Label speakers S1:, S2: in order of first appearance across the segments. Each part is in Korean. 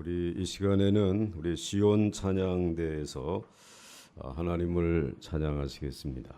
S1: 우리 이 시간에는 우리 시온 찬양대에서 하나님을 찬양하시겠습니다.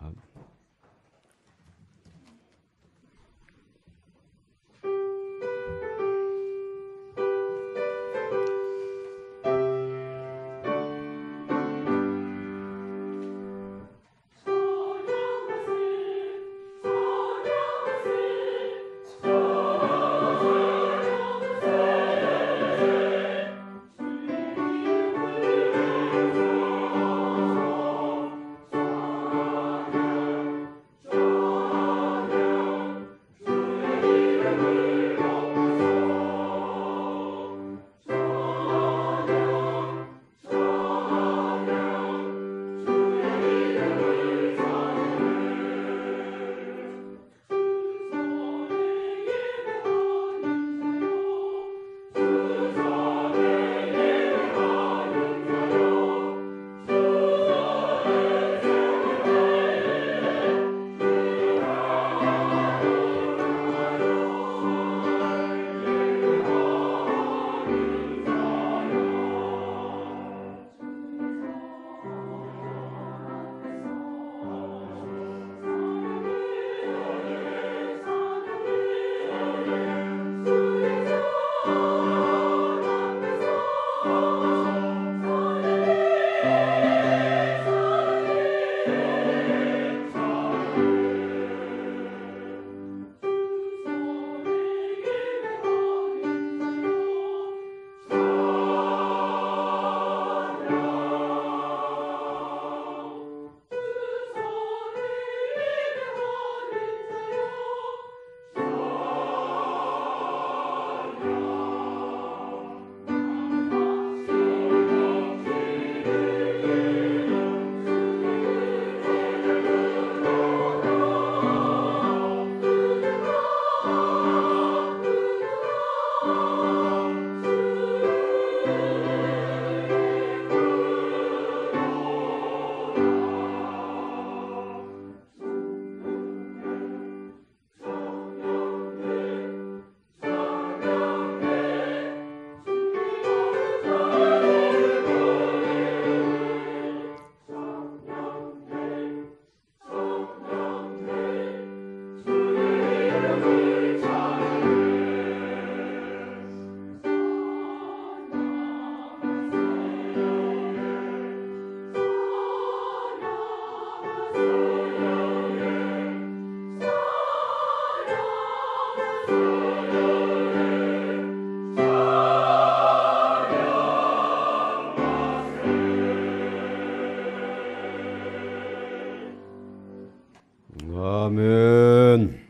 S1: 아멘.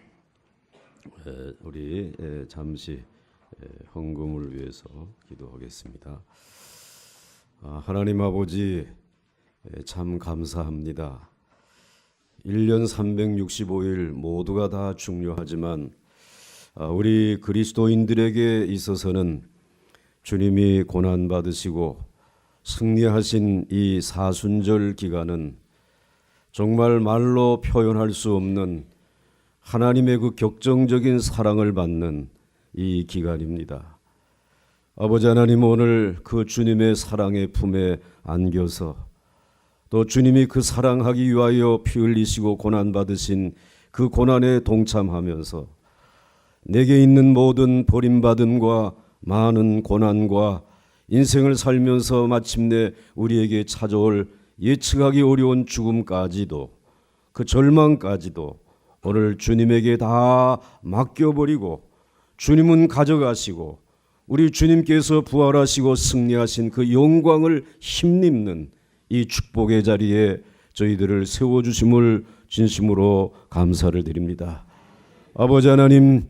S1: 우리 잠시 헌금을 위해서 기도하겠습니다. 하나님 아버지, 참 감사합니다. 1년 365일 모두가 다 중요하지만 우리 그리스도인들에게 있어서는 주님이 고난받으시고 승리하신 이 사순절 기간은 정말 말로 표현할 수 없는 하나님의 그 격정적인 사랑을 받는 이 기간입니다. 아버지 하나님, 오늘 그 주님의 사랑의 품에 안겨서 또 주님이 그 사랑하기 위하여 피 흘리시고 고난받으신 그 고난에 동참하면서 내게 있는 모든 버림받음과 많은 고난과 인생을 살면서 마침내 우리에게 찾아올 예측하기 어려운 죽음까지도, 그 절망까지도 오늘 주님에게 다 맡겨버리고 주님은 가져가시고 우리 주님께서 부활하시고 승리하신 그 영광을 힘입는 이 축복의 자리에 저희들을 세워주심을 진심으로 감사를 드립니다. 아버지 하나님,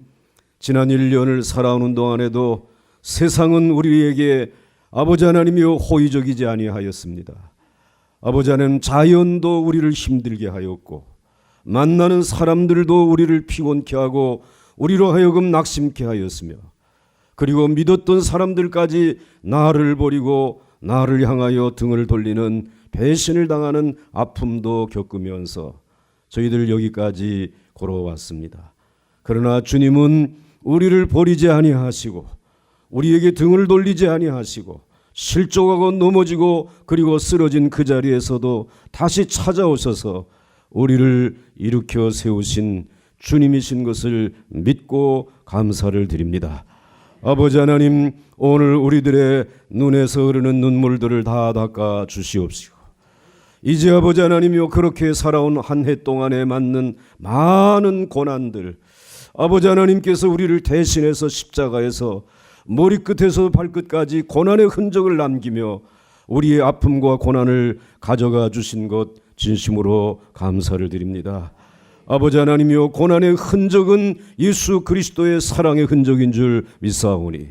S1: 지난 1년을 살아오는 동안에도 세상은 우리에게 아버지 하나님이여 호의적이지 아니하였습니다. 아버지 하나님, 자연도 우리를 힘들게 하였고 만나는 사람들도 우리를 피곤케 하고 우리로 하여금 낙심케 하였으며, 그리고 믿었던 사람들까지 나를 버리고 나를 향하여 등을 돌리는 배신을 당하는 아픔도 겪으면서 저희들 여기까지 걸어왔습니다. 그러나 주님은 우리를 버리지 아니하시고 우리에게 등을 돌리지 아니하시고 실족하고 넘어지고 그리고 쓰러진 그 자리에서도 다시 찾아오셔서 우리를 일으켜 세우신 주님이신 것을 믿고 감사를 드립니다. 아버지 하나님, 오늘 우리들의 눈에서 흐르는 눈물들을 다 닦아 주시옵시고, 이제 아버지 하나님이여, 그렇게 살아온 한 해 동안에 맞는 많은 고난들, 아버지 하나님께서 우리를 대신해서 십자가에서 머리끝에서 발끝까지 고난의 흔적을 남기며 우리의 아픔과 고난을 가져가 주신 것 진심으로 감사를 드립니다. 아버지 하나님이여, 고난의 흔적은 예수 그리스도의 사랑의 흔적인 줄 믿사오니,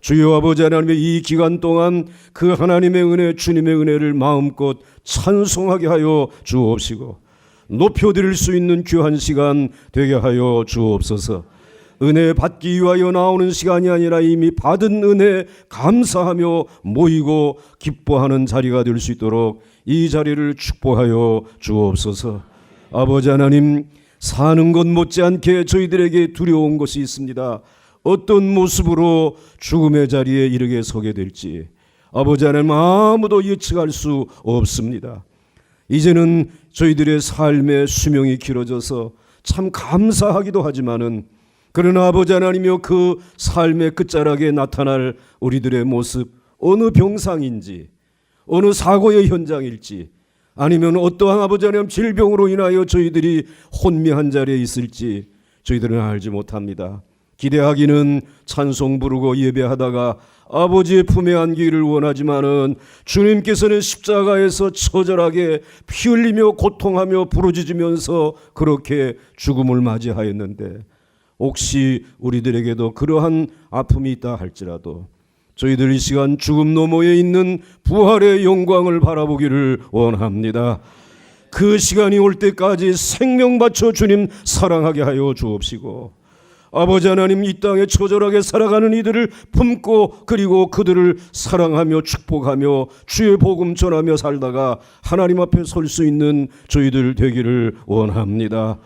S1: 주여 아버지 하나님의 이 기간 동안 그 하나님의 은혜, 주님의 은혜를 마음껏 찬송하게 하여 주옵시고, 높여드릴 수 있는 귀한 시간 되게 하여 주옵소서. 은혜 받기 위하여 나오는 시간이 아니라 이미 받은 은혜 감사하며 모이고 기뻐하는 자리가 될 수 있도록 이 자리를 축복하여 주옵소서. 아버지 하나님, 사는 것 못지않게 저희들에게 두려운 것이 있습니다. 어떤 모습으로 죽음의 자리에 이르게 서게 될지 아버지 하나님, 아무도 예측할 수 없습니다. 이제는 저희들의 삶의 수명이 길어져서 참 감사하기도 하지만은, 그러나 아버지 하나님이여, 그 삶의 끝자락에 나타날 우리들의 모습, 어느 병상인지, 어느 사고의 현장일지, 아니면 어떠한 아버지 하나님 질병으로 인하여 저희들이 혼미한 자리에 있을지 저희들은 알지 못합니다. 기대하기는 찬송 부르고 예배하다가 아버지의 품에 안기를 원하지만은, 주님께서는 십자가에서 처절하게 피 흘리며 고통하며 부르짖으면서 그렇게 죽음을 맞이하였는데, 혹시 우리들에게도 그러한 아픔이 있다 할지라도 저희들 이 시간 죽음 너머에 있는 부활의 영광을 바라보기를 원합니다. 그 시간이 올 때까지 생명 바쳐 주님 사랑하게 하여 주옵시고, 아버지 하나님, 이 땅에 처절하게 살아가는 이들을 품고 그리고 그들을 사랑하며 축복하며 주의 복음 전하며 살다가 하나님 앞에 설 수 있는 저희들 되기를 원합니다.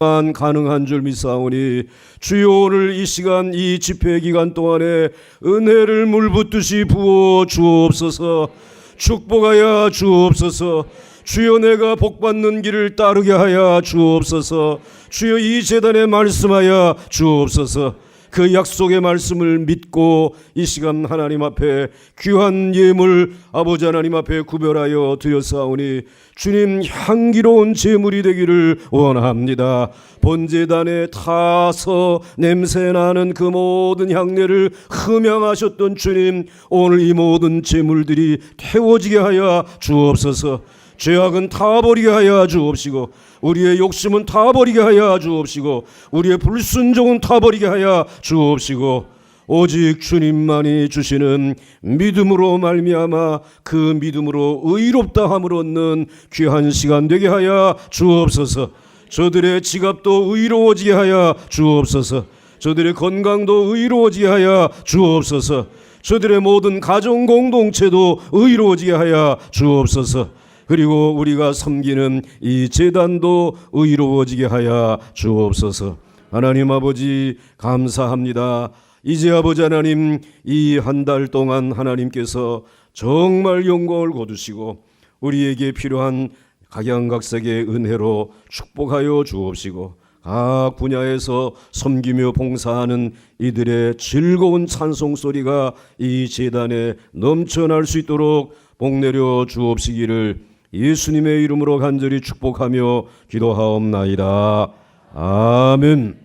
S1: 가능한 줄 믿사오니, 주여 오늘 이 시간 이 집회 기간 동안에 은혜를 물붓듯이 부어 주옵소서. 축복하여 주옵소서. 주여 내가 복받는 길을 따르게 하여 주옵소서. 주여 이 제단에 말씀하여 주옵소서. 그 약속의 말씀을 믿고 이 시간 하나님 앞에 귀한 예물 아버지 하나님 앞에 구별하여 드렸사오니, 주님 향기로운 제물이 되기를 원합니다. 본제단에 타서 냄새나는 그 모든 향례를 흠양하셨던 주님, 오늘 이 모든 제물들이 태워지게 하여 주옵소서. 죄악은 다 버리게 하여 주옵시고, 우리의 욕심은 다 버리게 하여 주옵시고, 우리의 불순종은 다 버리게 하여 주옵시고, 오직 주님만이 주시는 믿음으로 말미암아 그 믿음으로 의롭다 함을 얻는 귀한 시간 되게 하여 주옵소서. 저들의 지갑도 의로워지게 하여 주옵소서. 저들의 건강도 의로워지게 하여 주옵소서. 저들의 모든 가정 공동체도 의로워지게 하여 주옵소서. 그리고 우리가 섬기는 이 제단도 의로워지게 하여 주옵소서. 하나님 아버지, 감사합니다. 이제 아버지 하나님, 이 한 달 동안 하나님께서 정말 영광을 거두시고 우리에게 필요한 각양각색의 은혜로 축복하여 주옵시고, 각 분야에서 섬기며 봉사하는 이들의 즐거운 찬송 소리가 이 제단에 넘쳐날 수 있도록 복내려 주옵시기를 예수님의 이름으로 간절히 축복하며 기도하옵나이다. 아멘.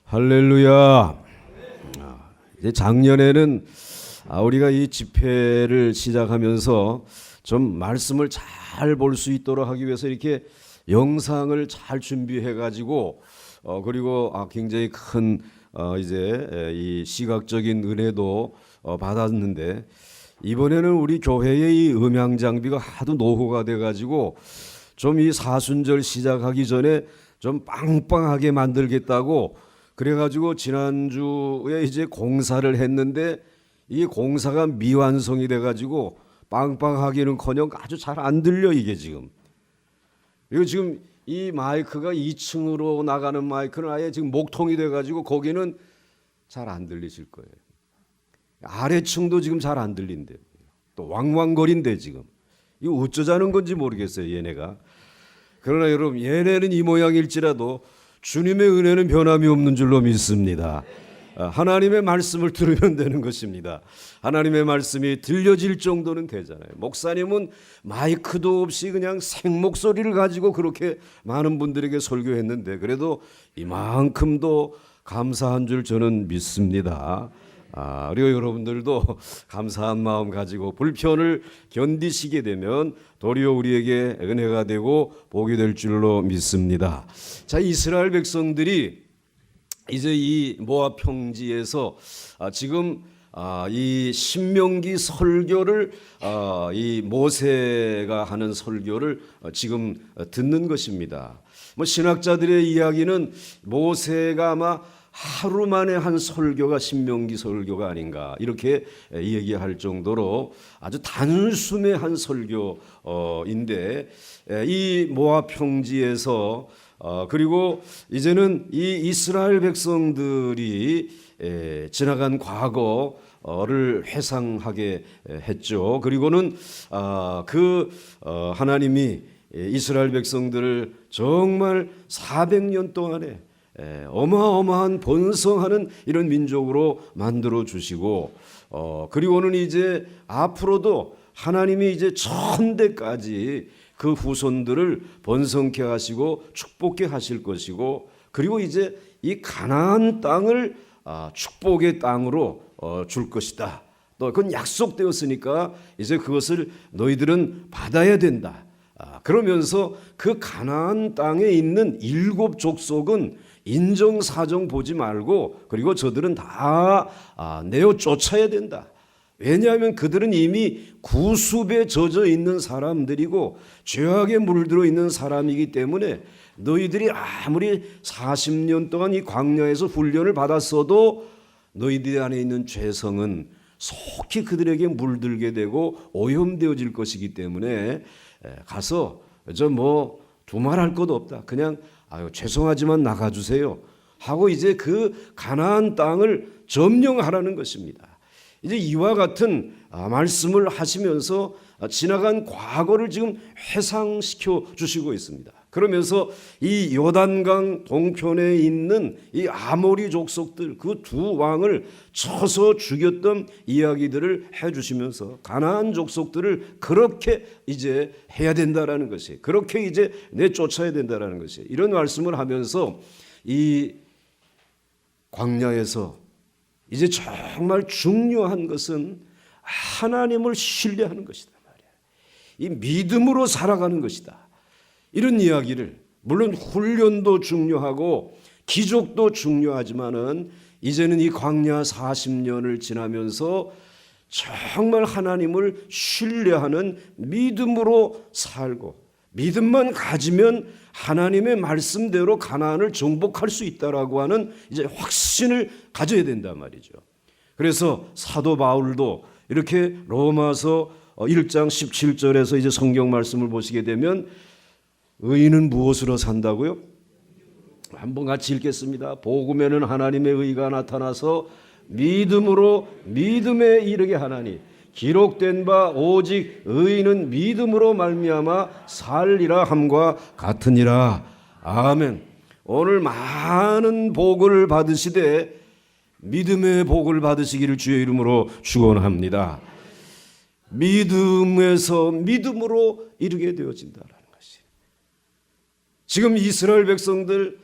S1: 할렐루야. 이제 작년에는 우리가 이 집회를 시작하면서 좀 말씀을 잘 볼 수 있도록 하기 위해서 이렇게 영상을 잘 준비해 가지고 그리고 굉장히 큰 이제 이 시각적인 은혜도 받았는데, 이번에는 우리 교회의 이 음향 장비가 하도 노후가 돼 가지고 좀 이 사순절 시작하기 전에 좀 빵빵하게 만들겠다고 그래가지고 지난주에 이제 공사를 했는데, 이 공사가 미완성이 돼가지고 빵빵하기는커녕 아주 잘 안 들려. 이게 지금 이거 지금 이 마이크가 2층으로 나가는 마이크는 아예 지금 목통이 돼가지고 거기는 잘 안 들리실 거예요. 아래층도 지금 잘 안 들린대요. 또 왕왕거린대 지금. 이거 어쩌자는 건지 모르겠어요, 얘네가. 그러나 여러분, 얘네는 이 모양일지라도 주님의 은혜는 변함이 없는 줄로 믿습니다. 하나님의 말씀을 들으면 되는 것입니다. 하나님의 말씀이 들려질 정도는 되잖아요. 목사님은 마이크도 없이 그냥 생목소리를 가지고 그렇게 많은 분들에게 설교했는데 그래도 이만큼도 감사한 줄 저는 믿습니다. 그리고 여러분들도 감사한 마음 가지고 불편을 견디시게 되면 도리어 우리에게 은혜가 되고 복이 될 줄로 믿습니다. 자, 이스라엘 백성들이 이제 이 모압 평지에서 지금 이 신명기 설교를 이 모세가 하는 설교를 지금 듣는 것입니다. 뭐 신학자들의 이야기는 모세가 아마 하루 만에 한 설교가 신명기 설교가 아닌가 이렇게 얘기할 정도로 아주 단숨에 한 설교인데 이 모압 평지에서 그리고 이제는 이 이스라엘 백성들이 지나간 과거를 회상하게 했죠. 그리고는 하나님이 이스라엘 백성들을 정말 400년 동안에 어마어마한 번성하는 이런 민족으로 만들어 주시고 그리고는 이제 앞으로도 하나님이 이제 천대까지 그 후손들을 번성케 하시고 축복케 하실 것이고 그리고 이제 이 가나안 땅을 축복의 땅으로 줄 것이다. 또 그건 약속되었으니까 이제 그것을 너희들은 받아야 된다. 그러면서 그 가나안 땅에 있는 7 족속은 인정사정 보지 말고 그리고 저들은 다 내어 쫓아야 된다. 왜냐하면 그들은 이미 구습에 젖어 있는 사람들이고 죄악에 물들어 있는 사람이기 때문에 너희들이 아무리 40년 동안 이 광야에서 훈련을 받았어도 너희들 안에 있는 죄성은 속히 그들에게 물들게 되고 오염되어질 것이기 때문에 가서 두말할 것도 없다. 그냥 죄송하지만 나가주세요 하고 이제 그 가나안 땅을 점령하라는 것입니다. 이제 이와 같은 말씀을 하시면서 지나간 과거를 지금 회상시켜 주시고 있습니다. 그러면서 이 요단강 동편에 있는 이 아모리 족속들 그 2 왕을 쳐서 죽였던 이야기들을 해주시면서 가나안 족속들을 그렇게 이제 해야 된다라는 것이 그렇게 이제 내쫓아야 된다라는 것이 이런 말씀을 하면서 이 광야에서 이제 정말 중요한 것은 하나님을 신뢰하는 것이다 말이야. 이 믿음으로 살아가는 것이다. 이런 이야기를 물론 훈련도 중요하고 기족도 중요하지만은 이제는 이 광야 40년을 지나면서 정말 하나님을 신뢰하는 믿음으로 살고 믿음만 가지면 하나님의 말씀대로 가나안을 정복할 수 있다라고 하는 이제 확신을 가져야 된단 말이죠. 그래서 사도 바울도 이렇게 로마서 1장 17절에서 이제 성경 말씀을 보시게 되면 의인은 무엇으로 산다고요? 한번 같이 읽겠습니다. 복음에는 하나님의 의가 나타나서 믿음으로 믿음에 이르게 하나니 기록된 바 오직 의인은 믿음으로 말미암아 살리라 함과 같으니라. 아멘. 오늘 많은 복을 받으시되 믿음의 복을 받으시기를 주의 이름으로 축원합니다. 믿음에서 믿음으로 이르게 되어진다라는 것이. 지금 이스라엘 백성들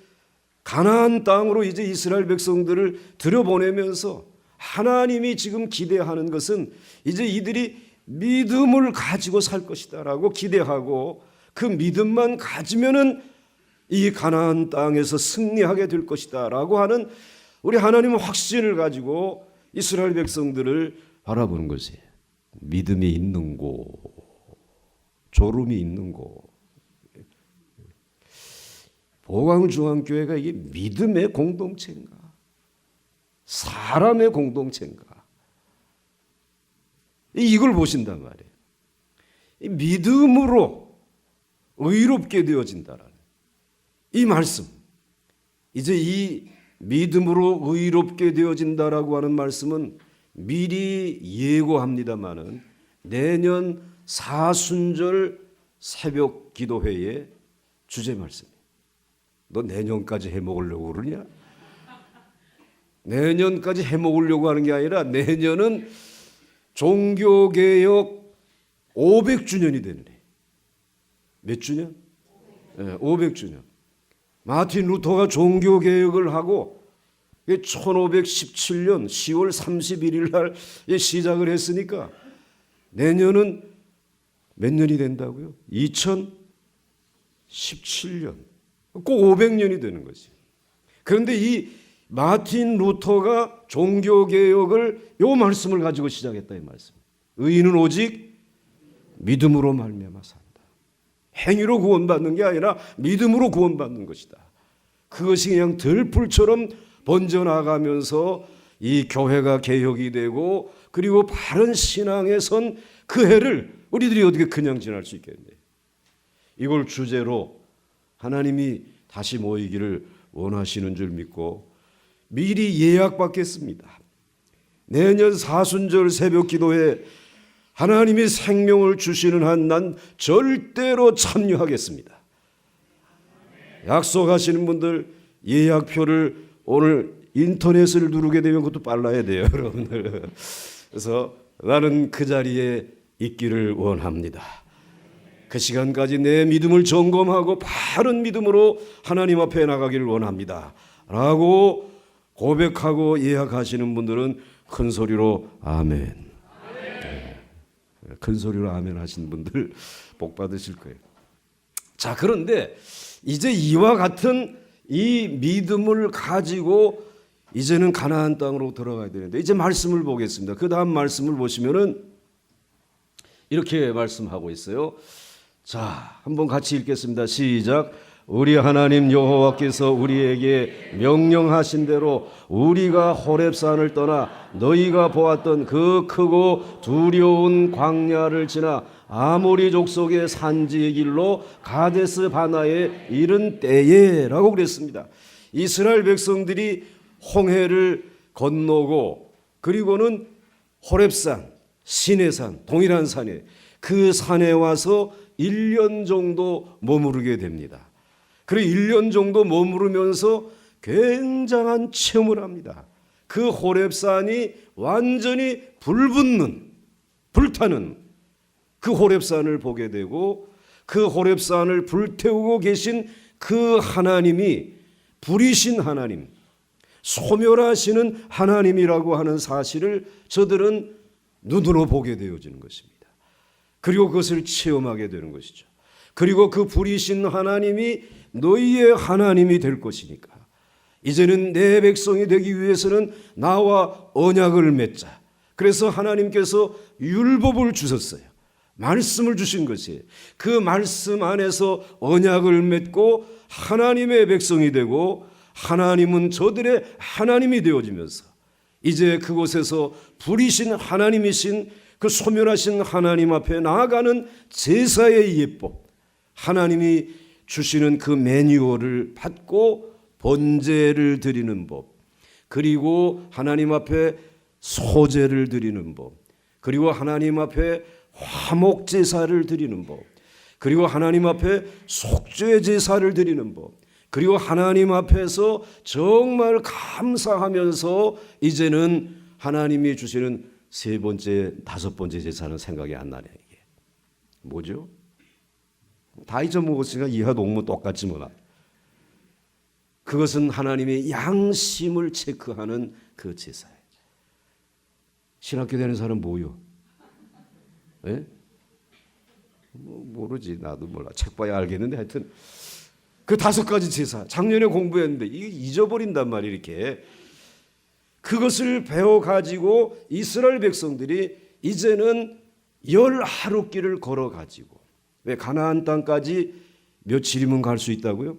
S1: 가나안 땅으로 이제 이스라엘 백성들을 들여보내면서 하나님이 지금 기대하는 것은 이제 이들이 믿음을 가지고 살 것이다라고 기대하고 그 믿음만 가지면은 이 가나안 땅에서 승리하게 될 것이다라고 하는 우리 하나님의 확신을 가지고 이스라엘 백성들을 바라보는 것이 믿음이 있는 곳, 졸음이 있는 곳. 보광중앙교회가 이게 믿음의 공동체인가? 사람의 공동체인가? 이걸 보신단 말이에요. 믿음으로 의롭게 되어진다라는. 이 말씀, 이제 이 믿음으로 의롭게 되어진다라고 하는 말씀은 미리 예고합니다마는 내년 사순절 새벽 기도회의 주제 말씀이에요. 너 내년까지 해먹으려고 그러냐? 내년까지 해먹으려고 하는 게 아니라 내년은 종교개혁 500주년이 되는 해. 몇 주년? 500주년. 마틴 루터가 종교개혁을 하고 1517년 10월 31일 날 시작을 했으니까 내년은 몇 년이 된다고요? 2017년. 꼭 500년이 되는 거지. 그런데 이 마틴 루터가 종교개혁을 요 말씀을 가지고 시작했다 이 말씀. 의인은 오직 믿음으로 말미암아 산다. 행위로 구원받는 게 아니라 믿음으로 구원받는 것이다. 그것이 그냥 들풀처럼 번져나가면서 이 교회가 개혁이 되고 그리고 바른 신앙에 선 그 해를 우리들이 어떻게 그냥 지날 수 있겠네. 이걸 주제로 하나님이 다시 모이기를 원하시는 줄 믿고 미리 예약받겠습니다. 내년 사순절 새벽 기도에 하나님이 생명을 주시는 한 난 절대로 참여하겠습니다. 약속하시는 분들 예약표를 오늘 인터넷을 누르게 되면 그것도 빨라야 돼요, 여러분들. 그래서 나는 그 자리에 있기를 원합니다. 그 시간까지 내 믿음을 점검하고 바른 믿음으로 하나님 앞에 나가기를 원합니다. 라고 고백하고 예약하시는 분들은 큰 소리로 아멘. 큰 소리로 아멘 하신 분들 복 받으실 거예요. 자, 그런데 이제 이와 같은 이 믿음을 가지고 이제는 가나안 땅으로 들어가야 되는데 이제 말씀을 보겠습니다. 그 다음 말씀을 보시면은 이렇게 말씀하고 있어요. 자, 한번 같이 읽겠습니다. 시작. 우리 하나님 여호와께서 우리에게 명령하신 대로 우리가 호렙산을 떠나 너희가 보았던 그 크고 두려운 광야를 지나 아모리 족속의 산지의 길로 가데스 바나에 이른 때에 라고 그랬습니다. 이스라엘 백성들이 홍해를 건너고 그리고는 호렙산, 시내산, 동일한 산에 그 산에 와서 1년 정도 머무르게 됩니다. 그리고 1년 정도 머무르면서 굉장한 체험을 합니다. 그 호렙산이 완전히 불타는 그 호렙산을 보게 되고 그 호렙산을 불태우고 계신 그 하나님이 불이신 하나님, 소멸하시는 하나님이라고 하는 사실을 저들은 눈으로 보게 되어지는 것입니다. 그리고 그것을 체험하게 되는 것이죠. 그리고 그 불이신 하나님이 너희의 하나님이 될 것이니까 이제는 내 백성이 되기 위해서는 나와 언약을 맺자. 그래서 하나님께서 율법을 주셨어요. 말씀을 주신 것이에요. 그 말씀 안에서 언약을 맺고 하나님의 백성이 되고 하나님은 저들의 하나님이 되어지면서 이제 그곳에서 불이신 하나님이신 그 소멸하신 하나님 앞에 나아가는 제사의 예법, 하나님이 주시는 그 매뉴얼을 받고 번제를 드리는 법, 그리고 하나님 앞에 소제를 드리는 법, 그리고 하나님 앞에 화목 제사를 드리는 법, 그리고 하나님 앞에 속죄 제사를 드리는 법, 그리고 하나님 앞에서 정말 감사하면서 이제는 하나님이 주시는 세 번째, 다섯 번째 제사는 생각이 안 나네. 이게 뭐죠? 다 잊어먹었으니까 이하 동무 똑같지 뭐나. 그것은 하나님의 양심을 체크하는 그 제사예요. 신학교 되는 사람 뭐요? 예? 모르지. 나도 몰라. 책 봐야 알겠는데 하여튼 그 다섯 가지 제사 작년에 공부했는데 이게 잊어버린단 말이에요. 이렇게 그것을 배워가지고 이스라엘 백성들이 이제는 10하루길을 걸어가지고, 왜 가나안 땅까지 며칠이면 갈 수 있다고요?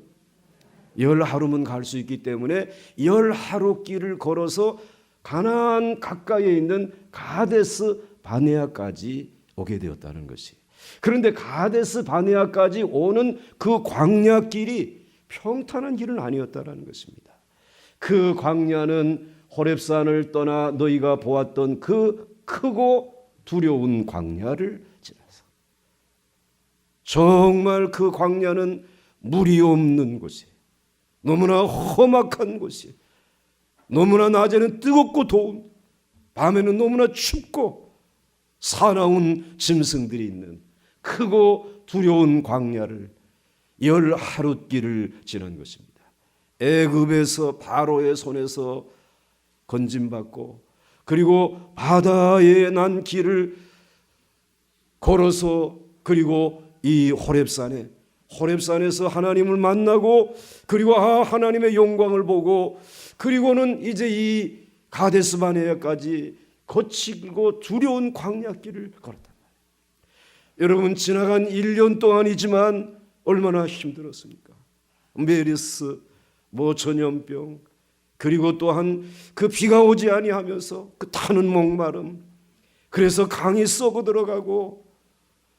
S1: 10하루면 갈 수 있기 때문에 10하루길을 걸어서 가나안 가까이에 있는 가데스 바네아까지 오게 되었다는 것이. 그런데 가데스 바네아까지 오는 그 광야길이 평탄한 길은 아니었다라는 것입니다. 그 광야는 호렙산을 떠나 너희가 보았던 그 크고 두려운 광야를 지나서, 정말 그 광야는 물이 없는 곳이, 너무나 험악한 곳이, 너무나 낮에는 뜨겁고 더운, 밤에는 너무나 춥고 사나운 짐승들이 있는 크고 두려운 광야를 10하룻길을 지난 것입니다. 애굽에서 바로의 손에서 건짐받고, 그리고 바다에 난 길을 걸어서, 그리고 이 호렙산에서 하나님을 만나고, 그리고 하나님의 영광을 보고, 그리고는 이제 이 가데스 바네아까지 거칠고 두려운 광야길을 걸었단 말이에요. 여러분, 지나간 1년 동안이지만 얼마나 힘들었습니까? 메르스, 전염병, 그리고 또한 그 비가 오지 아니하면서 그 타는 목마름, 그래서 강이 썩어 들어가고,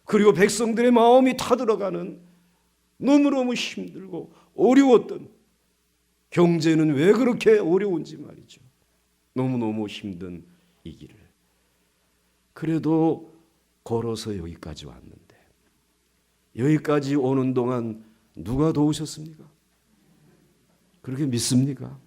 S1: 그리고 백성들의 마음이 타들어가는 너무너무 힘들고 어려웠던, 경제는 왜 그렇게 어려운지 말이죠. 너무너무 힘든 이 길을 그래도 걸어서 여기까지 왔는데, 여기까지 오는 동안 누가 도우셨습니까? 그렇게 믿습니까?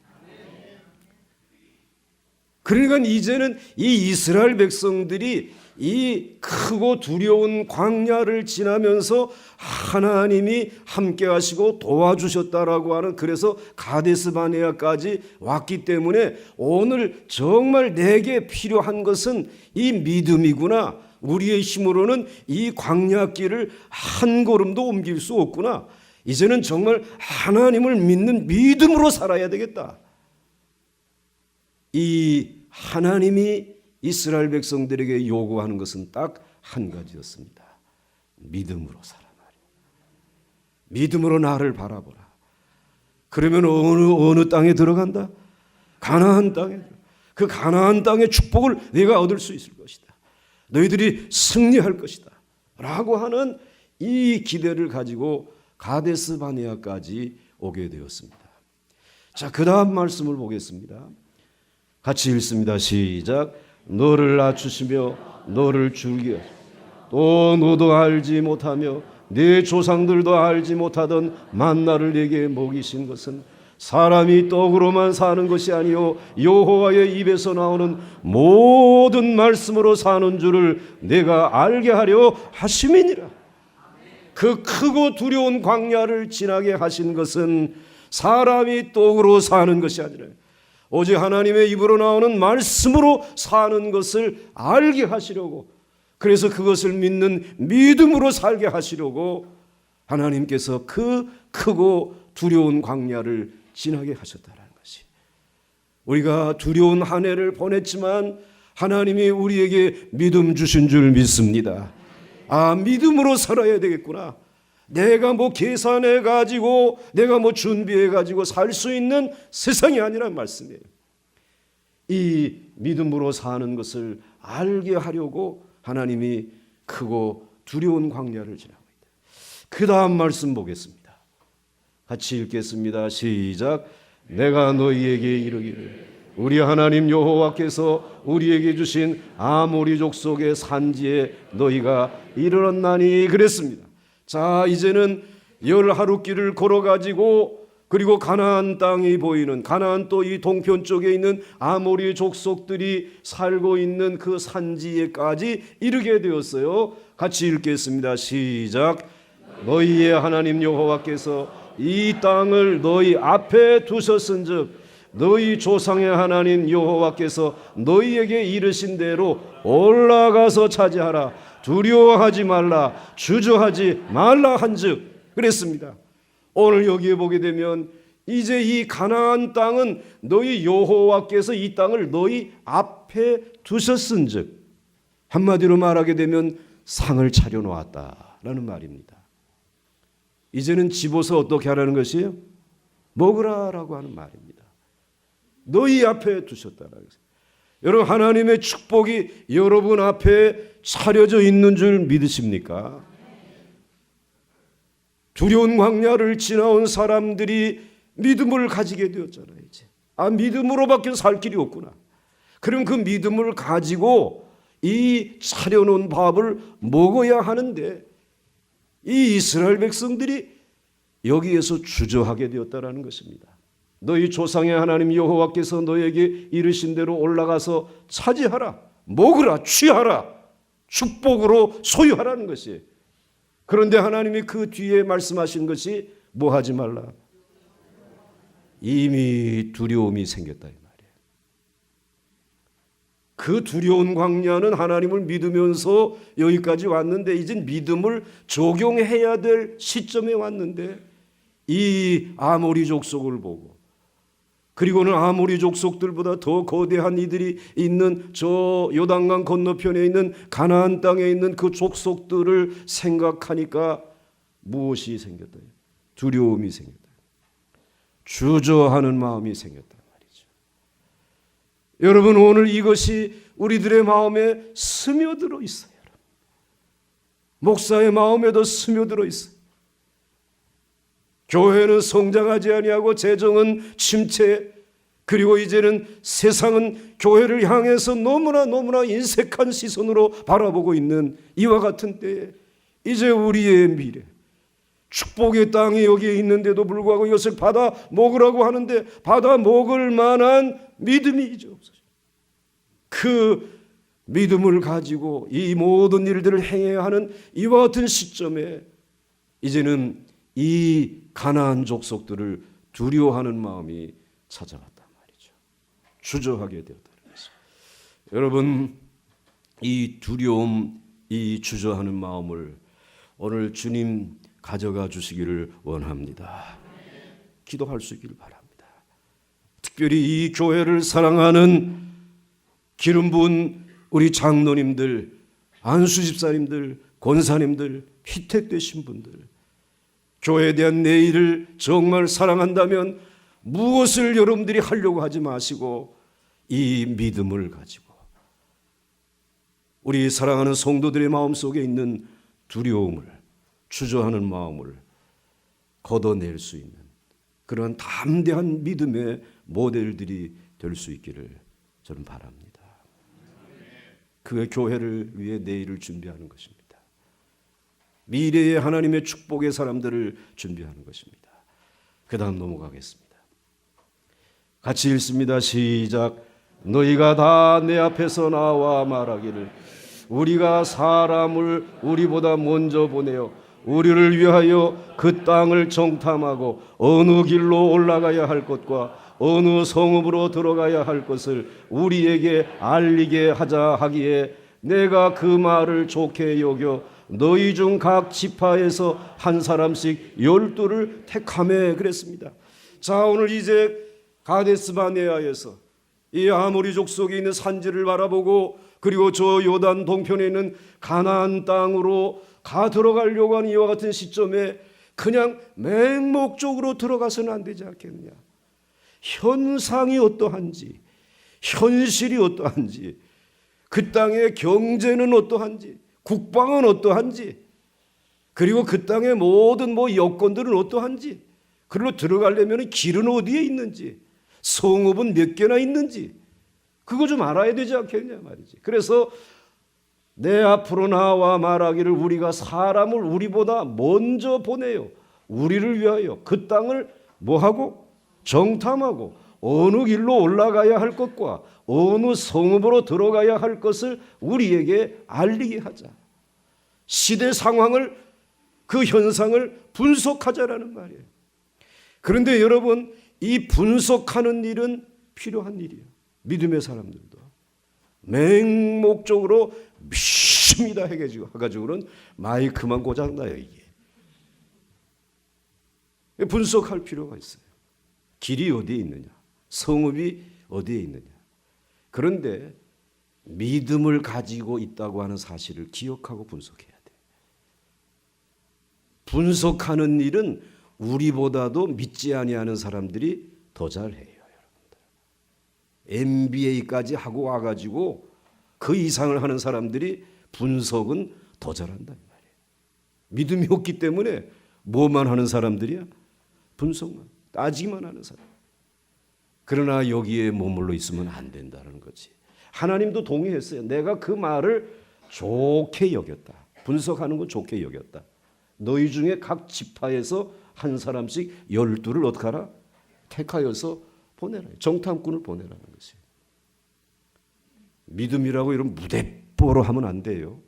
S1: 그러니까 이제는 이 이스라엘 백성들이 이 크고 두려운 광야를 지나면서 하나님이 함께 하시고 도와주셨다라고 하는, 그래서 가데스 바네아까지 왔기 때문에 오늘 정말 내게 필요한 것은 이 믿음이구나, 우리의 힘으로는 이 광야길을 한 걸음도 옮길 수 없구나, 이제는 정말 하나님을 믿는 믿음으로 살아야 되겠다. 이 하나님이 이스라엘 백성들에게 요구하는 것은 딱 한 가지였습니다. 믿음으로 살아 말이야. 믿음으로 나를 바라보라. 그러면 어느 땅에 들어간다? 가나안 땅에. 그 가나안 땅의 축복을 내가 얻을 수 있을 것이다. 너희들이 승리할 것이다 라고 하는 이 기대를 가지고 가데스 바네아까지 오게 되었습니다. 자, 그 다음 말씀을 보겠습니다. 같이 읽습니다. 시작. 너를 낮추시며 너를 줄이게, 또 너도 알지 못하며 네 조상들도 알지 못하던 만나를 네게 먹이신 것은 사람이 떡으로만 사는 것이 아니요 여호와의 입에서 나오는 모든 말씀으로 사는 줄을 내가 알게 하려 하심이니라. 그 크고 두려운 광야를 지나게 하신 것은 사람이 떡으로 사는 것이 아니라 오직 하나님의 입으로 나오는 말씀으로 사는 것을 알게 하시려고, 그래서 그것을 믿는 믿음으로 살게 하시려고 하나님께서 그 크고 두려운 광야를 지나게 하셨다는 것이, 우리가 두려운 한 해를 보냈지만 하나님이 우리에게 믿음 주신 줄 믿습니다. 믿음으로 살아야 되겠구나. 내가 계산해 가지고 내가 준비해 가지고 살 수 있는 세상이 아니란 말씀이에요. 이 믿음으로 사는 것을 알게 하려고 하나님이 크고 두려운 광야를 지나고 있다. 그 다음 말씀 보겠습니다. 같이 읽겠습니다. 시작. 내가 너희에게 이르기를 우리 하나님 여호와께서 우리에게 주신 아모리 족속의 산지에 너희가 이르렀나니 그랬습니다. 자, 이제는 10하룻길을 걸어가지고, 그리고 가나안 땅이 보이는, 가나안 또 이 동편 쪽에 있는 아모리 족속들이 살고 있는 그 산지에까지 이르게 되었어요. 같이 읽겠습니다. 시작. 너희의 하나님 여호와께서 이 땅을 너희 앞에 두셨은즉 너희 조상의 하나님 여호와께서 너희에게 이르신 대로 올라가서 차지하라. 두려워하지 말라, 주저하지 말라 한즉 그랬습니다. 오늘 여기에 보게 되면 이제 이 가나안 땅은 너희 여호와께서 이 땅을 너희 앞에 두셨은즉, 한마디로 말하게 되면 상을 차려놓았다라는 말입니다. 이제는 집어서 어떻게 하라는 것이에요? 먹으라라고 하는 말입니다. 너희 앞에 두셨다라는 것이에요. 여러분, 하나님의 축복이 여러분 앞에 차려져 있는 줄 믿으십니까? 두려운 광야를 지나온 사람들이 믿음을 가지게 되었잖아요. 이제 믿음으로밖에 살 길이 없구나. 그럼 그 믿음을 가지고 이 차려놓은 밥을 먹어야 하는데 이 이스라엘 백성들이 여기에서 주저하게 되었다라는 것입니다. 너희 조상의 하나님 여호와께서 너에게 이르신 대로 올라가서 차지하라, 먹으라, 취하라, 축복으로 소유하라는 것이에요. 그런데 하나님이 그 뒤에 말씀하신 것이 뭐 하지 말라? 이미 두려움이 생겼다 이 말이에요. 그 두려운 광야는 하나님을 믿으면서 여기까지 왔는데 이제 믿음을 적용해야 될 시점에 왔는데 이 아모리 족속을 보고 그리고는 아모리 족속들보다 더 거대한 이들이 있는 저 요단강 건너편에 있는 가나안 땅에 있는 그 족속들을 생각하니까 무엇이 생겼다? 두려움이 생겼다. 주저하는 마음이 생겼단 말이죠. 여러분, 오늘 이것이 우리들의 마음에 스며들어 있어요. 목사의 마음에도 스며들어 있어요. 교회는 성장하지 아니하고 재정은 침체, 그리고 이제는 세상은 교회를 향해서 너무나 인색한 시선으로 바라보고 있는 이와 같은 때에 이제 우리의 미래, 축복의 땅이 여기에 있는데도 불구하고 이것을 받아 먹으라고 하는데 받아 먹을 만한 믿음이 이제 없어요. 그 믿음을 가지고 이 모든 일들을 행해야 하는 이와 같은 시점에 이제는 이 가나안 족속들을 두려워하는 마음이 찾아왔단 말이죠. 주저하게 되었다는 것입니다. 여러분, 이 두려움, 이 주저하는 마음을 오늘 주님 가져가 주시기를 원합니다. 기도할 수 있기를 바랍니다. 특별히 이 교회를 사랑하는 기름 부은 우리 장로님들, 안수집사님들, 권사님들, 피택되신 분들, 교회에 대한 내일을 정말 사랑한다면 무엇을 여러분들이 하려고 하지 마시고 이 믿음을 가지고 우리 사랑하는 성도들의 마음속에 있는 두려움을, 주저하는 마음을 걷어낼 수 있는 그런 담대한 믿음의 모델들이 될 수 있기를 저는 바랍니다. 그 교회를 위해 내일을 준비하는 것입니다. 미래의 하나님의 축복의 사람들을 준비하는 것입니다. 그 다음 넘어가겠습니다. 같이 읽습니다. 시작. 너희가 다 내 앞에서 나와 말하기를 우리가 사람을 우리보다 먼저 보내어 우리를 위하여 그 땅을 정탐하고 어느 길로 올라가야 할 것과 어느 성읍으로 들어가야 할 것을 우리에게 알리게 하자 하기에 내가 그 말을 좋게 여겨 너희 중 각 지파에서 한 사람씩 12를 택하매 그랬습니다. 자, 오늘 이제 가데스바네아에서 이 아모리 족속에 있는 산지를 바라보고 그리고 저 요단 동편에 있는 가나안 땅으로 들어가려고 하는 이와 같은 시점에 그냥 맹목적으로 들어가서는 안 되지 않겠느냐. 현상이 어떠한지, 현실이 어떠한지, 그 땅의 경제는 어떠한지, 국방은 어떠한지, 그리고 그 땅의 모든 여건들은 어떠한지, 그리고 들어가려면 길은 어디에 있는지, 성읍은 몇 개나 있는지 그거 좀 알아야 되지 않겠냐 말이지. 그래서 내 앞으로 나와 말하기를 우리가 사람을 우리보다 먼저 보내요. 우리를 위하여 그 땅을 뭐하고? 정탐하고 어느 길로 올라가야 할 것과 어느 성읍으로 들어가야 할 것을 우리에게 알리게 하자. 시대 상황을, 그 현상을 분석하자라는 말이에요. 그런데 여러분, 이 분석하는 일은 필요한 일이에요. 믿음의 사람들도 맹목적으로 믿습니다 해가지고는 마이크만 고장나요. 이게 분석할 필요가 있어요. 길이 어디에 있느냐, 성읍이 어디에 있느냐. 그런데 믿음을 가지고 있다고 하는 사실을 기억하고 분석해야 돼. 분석하는 일은 우리보다도 믿지 아니하는 사람들이 더 잘해요. MBA까지 하고 와가지고 그 이상을 하는 사람들이 분석은 더 잘한다 말이에요. 믿음이 없기 때문에 뭐만 하는 사람들이야? 분석만, 따지기만 하는 사람. 그러나 여기에 머물러 있으면 안 된다는 거지. 하나님도 동의했어요. 내가 그 말을 좋게 여겼다. 분석하는 거 좋게 여겼다. 너희 중에 각 지파에서 한 사람씩 12를 어떻게 하라? 택하여서 보내라. 정탐꾼을 보내라는 것이에요. 믿음이라고 이런 무대뽀로 하면 안 돼요.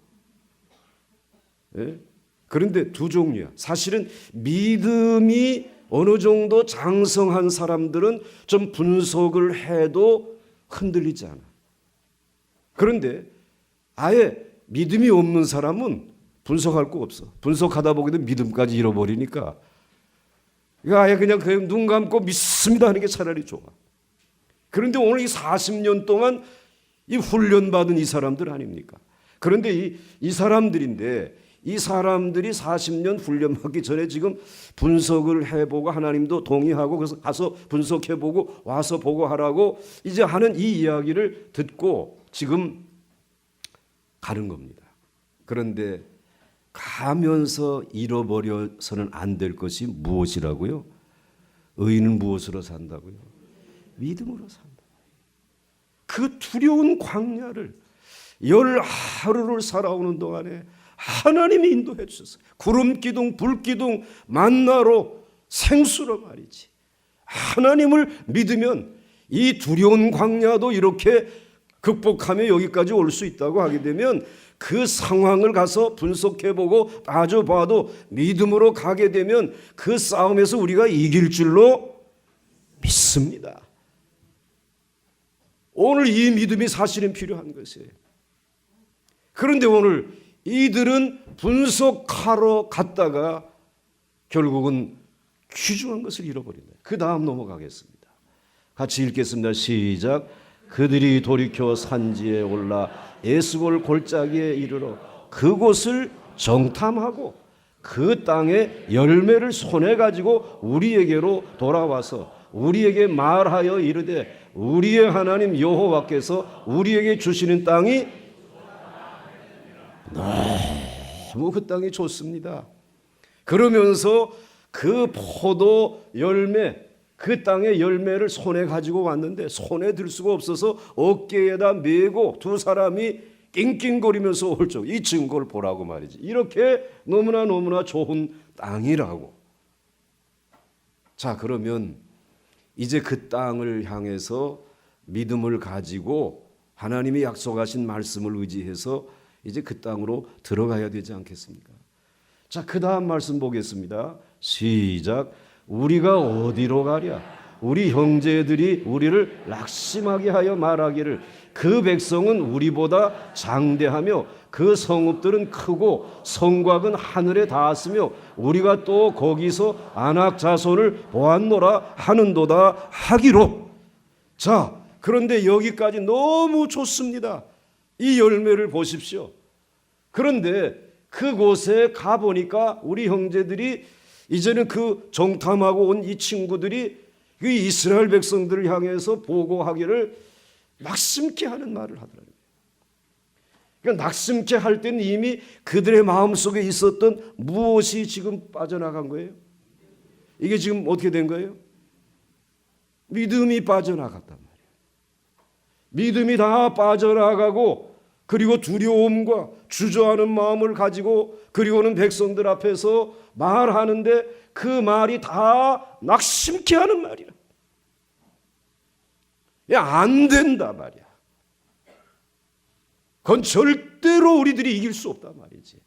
S1: 예? 그런데 두 종류야. 사실은 믿음이 어느 정도 장성한 사람들은 좀 분석을 해도 흔들리지 않아. 그런데 아예 믿음이 없는 사람은 분석할 거 없어. 분석하다 보게도 믿음까지 잃어버리니까 아예 그냥 눈 감고 믿습니다 하는 게 차라리 좋아. 그런데 오늘 이 40년 동안 이 훈련받은 이 사람들 아닙니까? 그런데 이 사람들인데 이 사람들이 40년 훈련받기 전에 지금 분석을 해보고 하나님도 동의하고 그래서 가서 분석해보고 와서 보고하라고 이제 하는 이 이야기를 듣고 지금 가는 겁니다. 그런데 가면서 잃어버려서는 안 될 것이 무엇이라고요? 의인은 무엇으로 산다고요? 믿음으로 산다. 그 두려운 광야를 10하루를 살아오는 동안에 하나님이 인도해 주셨어요. 구름 기둥, 불 기둥, 만나로, 생수로 말이지. 하나님을 믿으면 이 두려운 광야도 이렇게 극복하며 여기까지 올 수 있다고 하게 되면 그 상황을 가서 분석해보고 따져봐도 믿음으로 가게 되면 그 싸움에서 우리가 이길 줄로 믿습니다. 오늘 이 믿음이 사실은 필요한 것이에요. 그런데 오늘 이들은 분석하러 갔다가 결국은 귀중한 것을 잃어버린다. 그 다음 넘어가겠습니다. 같이 읽겠습니다. 시작. 그들이 돌이켜 산지에 올라 에스골 골짜기에 이르러 그곳을 정탐하고 그 땅의 열매를 손에 가지고 우리에게로 돌아와서 우리에게 말하여 이르되 우리의 하나님 여호와께서 우리에게 주시는 땅이 너무 그 땅이 좋습니다. 그러면서 그 포도 열매, 그 땅의 열매를 손에 가지고 왔는데 손에 들 수가 없어서 어깨에다 메고 두 사람이 낑낑거리면서 올죠. 이 증거를 보라고 말이지. 이렇게 너무나 좋은 땅이라고. 자, 그러면 이제 그 땅을 향해서 믿음을 가지고 하나님이 약속하신 말씀을 의지해서 이제 그 땅으로 들어가야 되지 않겠습니까? 자, 그 다음 말씀 보겠습니다. 시작. 우리가 어디로 가랴? 우리 형제들이 우리를 낙심하게 하여 말하기를 그 백성은 우리보다 장대하며 그 성읍들은 크고 성곽은 하늘에 닿았으며 우리가 또 거기서 아낙 자손을 보았노라 하는도다 하기로. 자, 그런데 여기까지 너무 좋습니다. 이 열매를 보십시오. 그런데 그곳에 가보니까 우리 형제들이 이제는 그 정탐하고 온 이 친구들이 그 이스라엘 백성들을 향해서 보고하기를 낙심케 하는 말을 하더라고요. 그러니까 낙심케 할 때는 이미 그들의 마음속에 있었던 무엇이 지금 빠져나간 거예요? 이게 지금 어떻게 된 거예요? 믿음이 빠져나갔단 말이에요. 믿음이 다 빠져나가고 그리고 두려움과 주저하는 마음을 가지고 그리고는 백성들 앞에서 말하는데 그 말이 다 낙심케 하는 말이야. 안 된다 말이야. 그건 절대로 우리들이 이길 수 없단 말이지.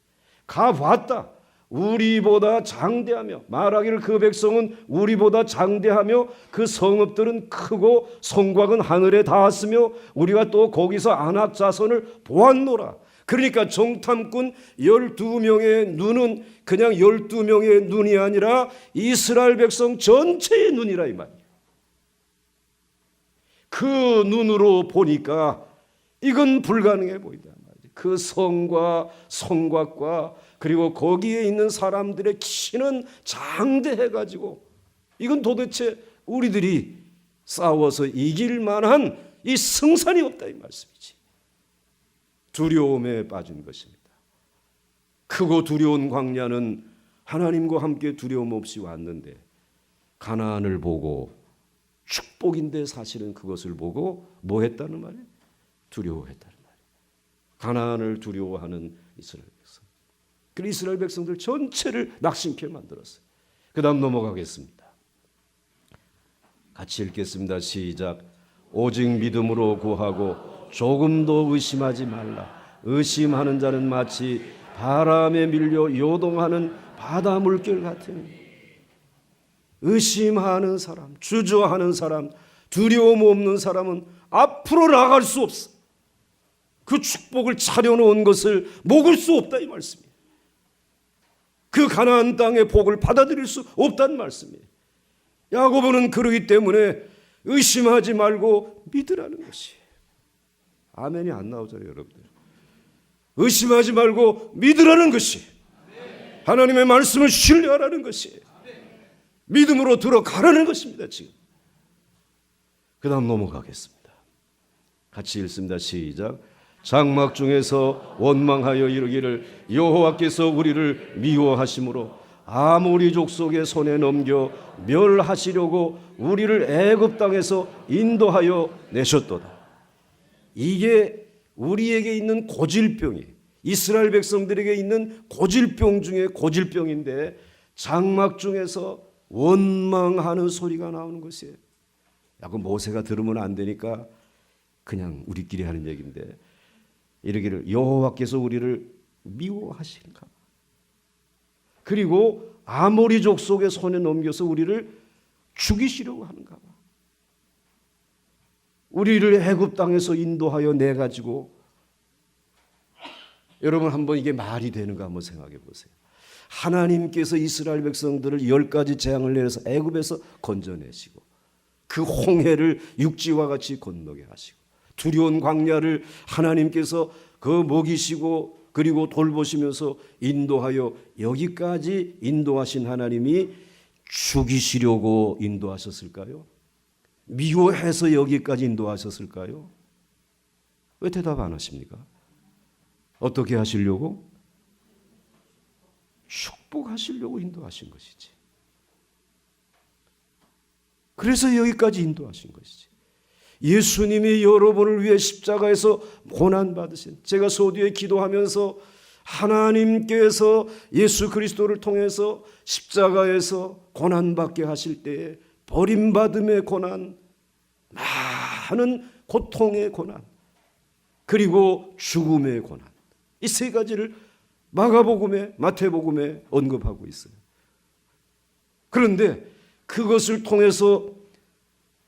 S1: 가봤다. 우리보다 장대하며 말하기를 그 백성은 우리보다 장대하며 그 성읍들은 크고 성곽은 하늘에 닿았으며 우리가 또 거기서 아낙 자손을 보았노라. 그러니까 정탐꾼 12명의 눈은 그냥 12명의 눈이 아니라 이스라엘 백성 전체의 눈이라 이 말이에요. 그 눈으로 보니까 이건 불가능해 보인단 말이에요. 그 성과 성곽과 그리고 거기에 있는 사람들의 키는 장대해가지고 이건 도대체 우리들이 싸워서 이길 만한 이 승산이 없다 이 말씀이지. 두려움에 빠진 것입니다. 크고 두려운 광야는 하나님과 함께 두려움 없이 왔는데 가나안을 보고 축복인데 사실은 그것을 보고 뭐 했다는 말이에요? 두려워했다는 말이에요. 가나안을 두려워하는 이스라엘 백성. 그 이스라엘 백성들 전체를 낙심케 만들었어요. 그 다음 넘어가겠습니다. 같이 읽겠습니다. 시작. 오직 믿음으로 구하고 조금도 의심하지 말라. 의심하는 자는 마치 바람에 밀려 요동하는 바다 물결 같으니. 의심하는 사람, 주저하는 사람, 두려움 없는 사람은 앞으로 나아갈 수 없어. 그 축복을 차려놓은 것을 먹을 수 없다 이 말씀이에요. 그 가나안 땅의 복을 받아들일 수 없다는 말씀이에요. 야고보는 그러기 때문에 의심하지 말고 믿으라는 것이에요. 아멘이 안 나오잖아요, 여러분들. 의심하지 말고 믿으라는 것이에요. 하나님의 말씀을 신뢰하라는 것이에요. 믿음으로 들어가라는 것입니다. 지금 그 다음 넘어가겠습니다. 같이 읽습니다. 시작. 장막 중에서 원망하여 이르기를 여호와께서 우리를 미워하심으로 아모리 족속의 손에 넘겨 멸하시려고 우리를 애굽 땅에서 인도하여 내셨도다. 이게 우리에게 있는 고질병이, 이스라엘 백성들에게 있는 고질병 중에 고질병인데, 장막 중에서 원망하는 소리가 나오는 것이에요. 야, 그 모세가 들으면 안 되니까 그냥 우리끼리 하는 얘기인데, 이르기를 여호와께서 우리를 미워하실까? 그리고 아모리 족속의 손에 넘겨서 우리를 죽이시려고 하는가 봐. 우리를 애굽 땅에서 인도하여 내 가지고, 여러분 한번 이게 말이 되는가 한번 생각해 보세요. 하나님께서 이스라엘 백성들을 10가지 재앙을 내려서 애굽에서 건져내시고 그 홍해를 육지와 같이 건너게 하시고 두려운 광야를 하나님께서 그 먹이시고 그리고 돌보시면서 인도하여 여기까지 인도하신 하나님이 죽이시려고 인도하셨을까요? 미워해서 여기까지 인도하셨을까요? 왜 대답 안 하십니까? 어떻게 하시려고? 축복하시려고 인도하신 것이지. 그래서 여기까지 인도하신 것이지. 예수님이 여러분을 위해 십자가에서 고난받으신, 제가 소두에 기도하면서 하나님께서 예수 그리스도를 통해서 십자가에서 고난받게 하실 때에 버림받음의 고난, 많은 고통의 고난, 그리고 죽음의 고난, 이 세 가지를 마가복음에, 마태복음에 언급하고 있어요. 그런데 그것을 통해서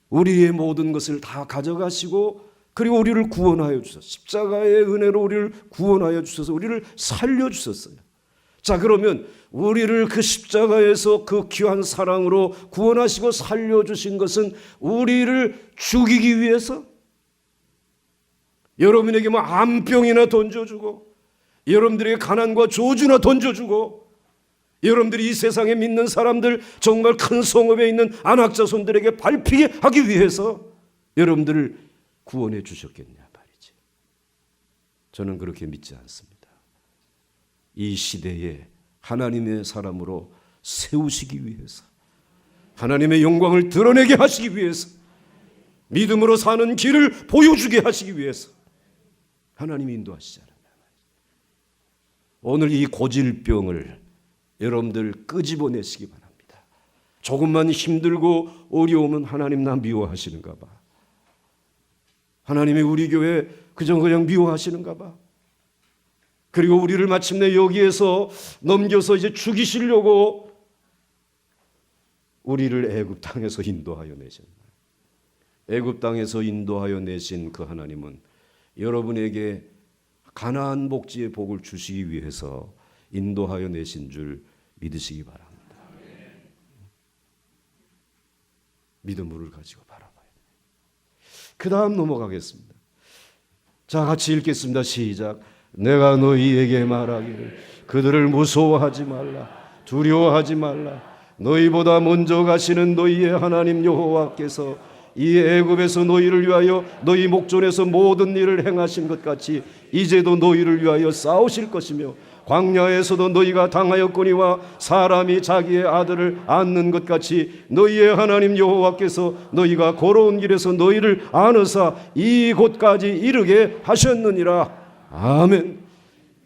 S1: 우리의 모든 것을 다 가져가시고 그리고 우리를 구원하여 주셨어요. 십자가의 은혜로 우리를 구원하여 주셔서 우리를 살려주셨어요. 자, 그러면 우리를 그 십자가에서 그 귀한 사랑으로 구원하시고 살려주신 것은 우리를 죽이기 위해서, 여러분에게 뭐 암병이나 던져주고 여러분들에게 가난과 저주나 던져주고 여러분들이 이 세상에 믿는 사람들, 정말 큰 성읍에 있는 안악자손들에게 밟히게 하기 위해서 여러분들을 구원해 주셨겠냐 말이지. 저는 그렇게 믿지 않습니다. 이 시대에 하나님의 사람으로 세우시기 위해서, 하나님의 영광을 드러내게 하시기 위해서, 믿음으로 사는 길을 보여주게 하시기 위해서 하나님이 인도하시잖아요. 오늘 이 고질병을 여러분들 끄집어내시기 바랍니다. 조금만 힘들고 어려우면 하나님 나 미워하시는가 봐. 하나님이 우리 교회 그냥 미워하시는가 봐. 그리고 우리를 마침내 여기에서 넘겨서 이제 죽이시려고 우리를 애굽 땅에서 인도하여 내신, 애굽 땅에서 인도하여 내신 그 하나님은 여러분에게 가나안 복지의 복을 주시기 위해서 인도하여 내신 줄 믿으시기 바랍니다. 믿음을 가지고 바라봐야 돼요. 그 다음 넘어가겠습니다. 자, 같이 읽겠습니다. 시작. 내가 너희에게 말하기를 그들을 무서워하지 말라, 두려워하지 말라. 너희보다 먼저 가시는 너희의 하나님 여호와께서 이 애굽에서 너희를 위하여 너희 목전에서 모든 일을 행하신 것 같이 이제도 너희를 위하여 싸우실 것이며 광야에서도 너희가 당하였거니와 사람이 자기의 아들을 안는 것 같이 너희의 하나님 여호와께서 너희가 걸어온 길에서 너희를 안으사 이곳까지 이르게 하셨느니라. 아멘.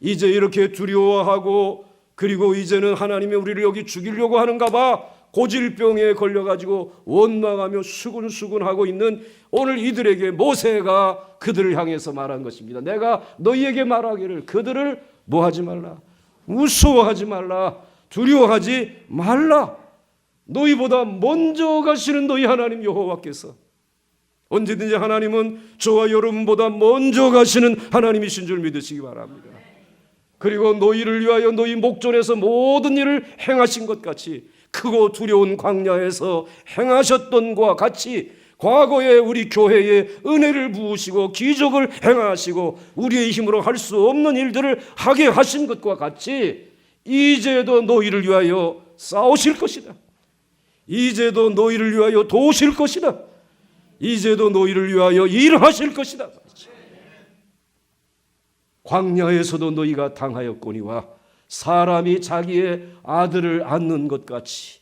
S1: 이제 이렇게 두려워하고 그리고 이제는 하나님이 우리를 여기 죽이려고 하는가 봐 고질병에 걸려가지고 원망하며 수군수군하고 있는 오늘 이들에게 모세가 그들을 향해서 말한 것입니다. 내가 너희에게 말하기를 그들을 뭐하지 말라, 무서워하지 말라, 두려워하지 말라. 너희보다 먼저 가시는 너희 하나님 여호와께서, 언제든지 하나님은 저와 여러분보다 먼저 가시는 하나님이신 줄 믿으시기 바랍니다. 그리고 너희를 위하여 너희 목전에서 모든 일을 행하신 것 같이 크고 두려운 광야에서 행하셨던 것과 같이 과거에 우리 교회에 은혜를 부으시고 기적을 행하시고 우리의 힘으로 할 수 없는 일들을 하게 하신 것과 같이 이제도 너희를 위하여 싸우실 것이다. 이제도 너희를 위하여 도우실 것이다. 이제도 너희를 위하여 일하실 것이다. 광야에서도 너희가 당하였거니와 사람이 자기의 아들을 안는 것 같이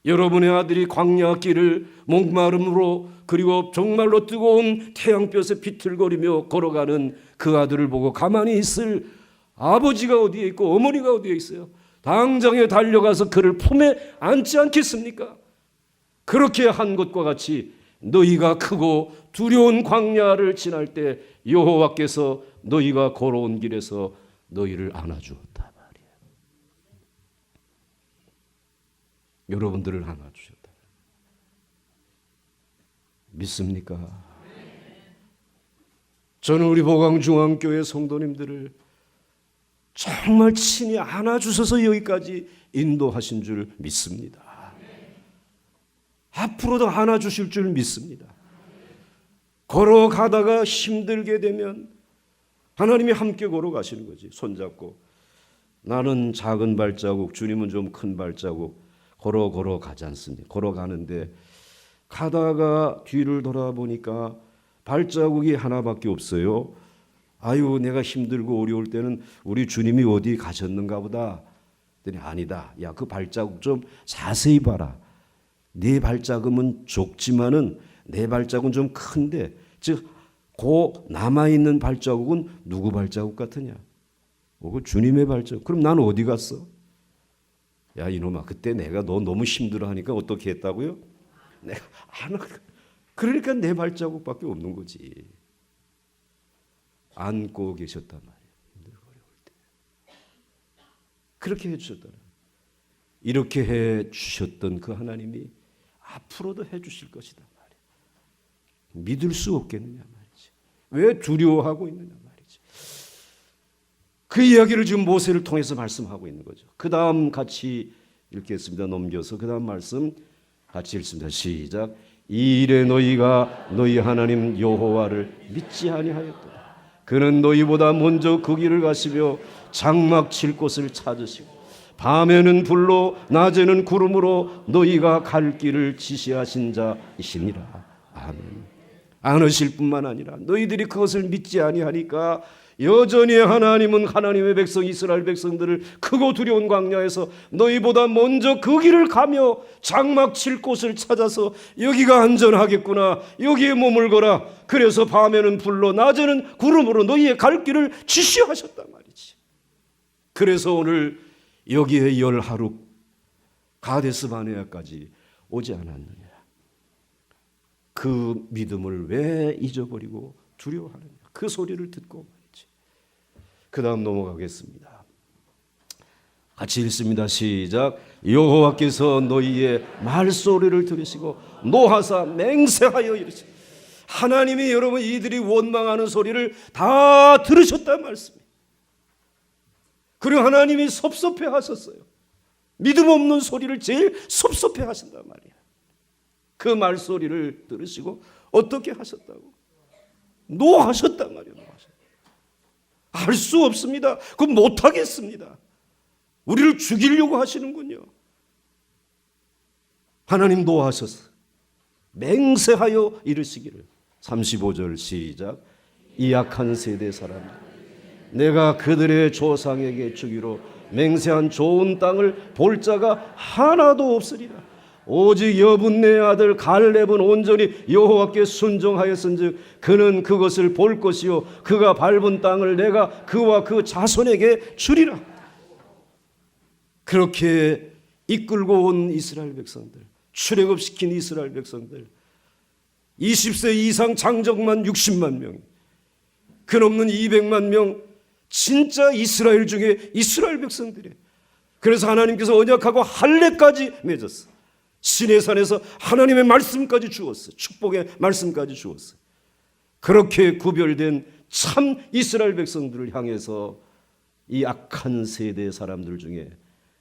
S1: 여러분의 아들이 광야 길을 목마름으로 그리고 정말로 뜨거운 태양볕에 비틀거리며 걸어가는 그 아들을 보고 가만히 있을 아버지가 어디에 있고 어머니가 어디에 있어요? 당장에 달려가서 그를 품에 안지 않겠습니까? 그렇게 한 것과 같이 너희가 크고 두려운 광야를 지날 때 여호와께서 너희가 걸어온 길에서 너희를 안아주었다 말이에요. 여러분들을 안아주셨다. 믿습니까? 저는 우리 보강중앙교회 성도님들을 정말 친히 안아주셔서 여기까지 인도하신 줄 믿습니다. 앞으로도 안아주실 줄 믿습니다. 걸어가다가 힘들게 되면 하나님이 함께 걸어가시는 거지. 손잡고 나는 작은 발자국, 주님은 좀 큰 발자국 걸어가지 않습니다. 걸어가는데 가다가 뒤를 돌아보니까 발자국이 하나밖에 없어요. 아유, 내가 힘들고 어려울 때는 우리 주님이 어디 가셨는가 보다. 그랬더니 아니다. 야, 그 발자국 좀 자세히 봐라. 네 발자국은 좁지만은 내 발자국은 좀 큰데, 즉 그 남아있는 발자국은 누구 발자국 같으냐? 그 주님의 발자국. 그럼 나는 어디 갔어? 야, 이놈아, 그때 내가 너 너무 힘들어하니까 어떻게 했다고요? 내가 안 그러니까 내 발자국밖에 없는 거지. 안고 계셨단 말이에요. 힘들고 어려울 때. 그렇게 해주셨단 말이에요. 이렇게 해주셨던 그 하나님이 앞으로도 해주실 것이다 말이에요. 믿을 수 없겠느냐 말이지. 왜 두려워하고 있느냐 말이지. 그 이야기를 지금 모세를 통해서 말씀하고 있는 거죠. 그 다음 같이 읽겠습니다. 넘겨서 그 다음 말씀 같이 읽습니다. 시작. 이 일에 너희가 너희 하나님 여호와를 믿지 아니하였도다. 그는 너희보다 먼저 그 길을 가시며 장막 칠 곳을 찾으시고 밤에는 불로 낮에는 구름으로 너희가 갈 길을 지시하신 자이시니라. 아멘. 안으실 뿐만 아니라 너희들이 그것을 믿지 아니하니까 여전히 하나님은 하나님의 백성 이스라엘 백성들을 크고 두려운 광야에서 너희보다 먼저 그 길을 가며 장막 칠 곳을 찾아서 여기가 안전하겠구나, 여기에 머물거라. 그래서 밤에는 불로 낮에는 구름으로 너희의 갈 길을 지시하셨단 말이지. 그래서 오늘 여기에 10하루 가데스 바네아까지 오지 않았느냐. 그 믿음을 왜 잊어버리고 두려워하느냐. 그 소리를 듣고 말이지. 그 다음 넘어가겠습니다. 같이 읽습니다. 시작. 여호와께서 너희의 말소리를 들으시고 노하사 맹세하여 이르시되. 하나님이 여러분 이들이 원망하는 소리를 다 들으셨단 말씀입니다. 그리고 하나님이 섭섭해 하셨어요. 믿음 없는 소리를 제일 섭섭해 하신단 말이에요. 그 말소리를 들으시고 어떻게 하셨다고? 노하셨단 말이에요. 알 수 없습니다. 그건 못하겠습니다. 우리를 죽이려고 하시는군요. 하나님 노하셔서 맹세하여 이르시기를. 35절 시작. 이 악한 세대 사람 내가 그들의 조상에게 주기로 맹세한 좋은 땅을 볼 자가 하나도 없으리라. 오직 여분네 아들 갈렙은 온전히 여호와께 순종하였은즉 그는 그것을 볼 것이요 그가 밟은 땅을 내가 그와 그 자손에게 주리라. 그렇게 이끌고 온 이스라엘 백성들, 출애굽시킨 이스라엘 백성들, 20세 이상 장정만 60만 명, 그넘는 200만 명, 진짜 이스라엘 중에 이스라엘 백성들이에요. 그래서 하나님께서 언약하고 할례까지 맺었어. 시내산에서 하나님의 말씀까지 주었어. 축복의 말씀까지 주었어. 그렇게 구별된 참 이스라엘 백성들을 향해서 이 악한 세대 사람들 중에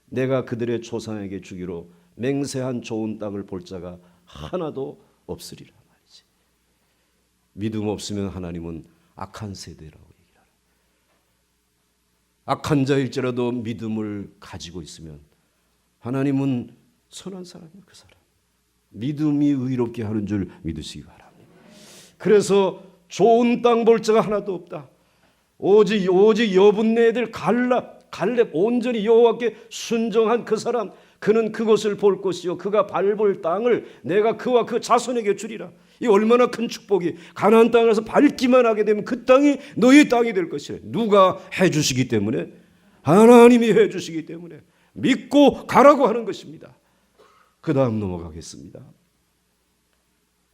S1: 내가 그들의 조상에게 주기로 맹세한 좋은 땅을 볼 자가 하나도 없으리라 말이지. 믿음 없으면 하나님은 악한 세대라고 얘기하라. 악한 자일지라도 믿음을 가지고 있으면 하나님은 선한 사람이에요. 그 사람 믿음이 의롭게 하는 줄 믿으시기 바랍니다. 그래서 좋은 땅 볼 자가 하나도 없다. 오직 여분네 애들 갈렙 온전히 여호와께 순종한 그 사람, 그는 그것을 볼 것이요 그가 밟을 땅을 내가 그와 그 자손에게 주리라. 이 얼마나 큰 축복이. 가나안 땅에서 밟기만 하게 되면 그 땅이 너희 땅이 될 것이래. 누가 해주시기 때문에? 하나님이 해주시기 때문에 믿고 가라고 하는 것입니다. 그 다음 넘어가겠습니다.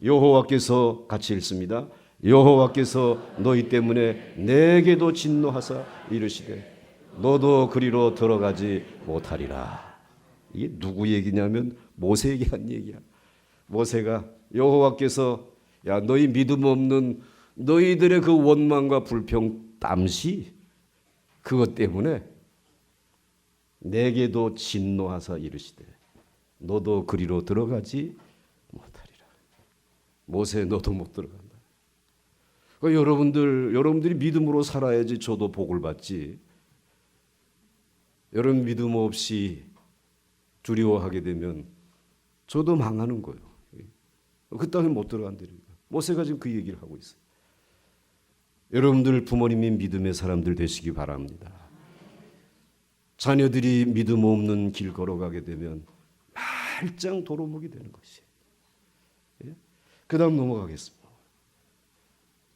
S1: 여호와께서 같이 읽습니다. 여호와께서 너희 때문에 내게도 진노하사 이르시되 너도 그리로 들어가지 못하리라. 이게 누구 얘기냐면 모세에게 한 얘기야. 모세가 여호와께서 야 너희 믿음 없는 너희들의 그 원망과 불평 땀시 그것 때문에 내게도 진노하사 이르시되 너도 그리로 들어가지 못하리라. 모세 너도 못 들어간다. 그러니까 여러분들이 믿음으로 살아야지 저도 복을 받지. 여러분 믿음 없이 두려워하게 되면 저도 망하는 거예요. 그 땅에 못 들어간다니까. 모세가 지금 그 얘기를 하고 있어요. 여러분들 부모님이 믿음의 사람들 되시기 바랍니다. 자녀들이 믿음 없는 길 걸어가게 되면 말짱 도루묵이 되는 것이에요. 그 다음 넘어가겠습니다.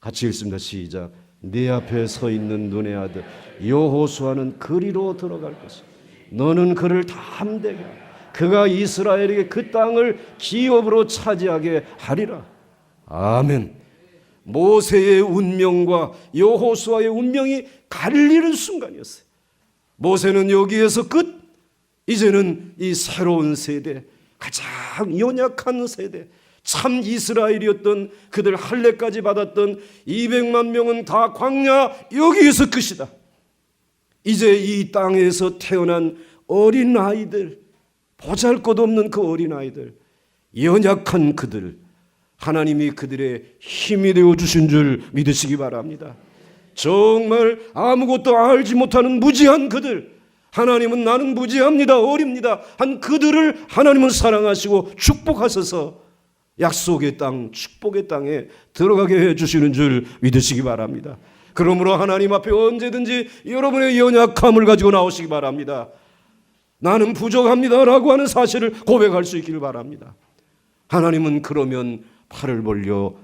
S1: 같이 읽습니다. 시작. 네 앞에 서 있는 눈의 아들 여호수아는 그리로 들어갈 것이다. 너는 그를 담대게 하라. 그가 이스라엘에게 그 땅을 기업으로 차지하게 하리라. 아멘. 모세의 운명과 여호수아의 운명이 갈리는 순간이었어요. 모세는 여기에서 끝. 이제는 이 새로운 세대, 가장 연약한 세대, 참 이스라엘이었던 그들 할례까지 받았던 200만 명은 다 광야 여기에서 끝이다. 이제 이 땅에서 태어난 어린 아이들, 보잘것없는 그 어린 아이들, 연약한 그들, 하나님이 그들의 힘이 되어 주신 줄 믿으시기 바랍니다. 정말 아무것도 알지 못하는 무지한 그들, 하나님은 나는 무지합니다, 어립니다 한 그들을 하나님은 사랑하시고 축복하셔서 약속의 땅, 축복의 땅에 들어가게 해주시는 줄 믿으시기 바랍니다. 그러므로 하나님 앞에 언제든지 여러분의 연약함을 가지고 나오시기 바랍니다. 나는 부족합니다라고 하는 사실을 고백할 수 있기를 바랍니다. 하나님은 그러면 팔을 벌려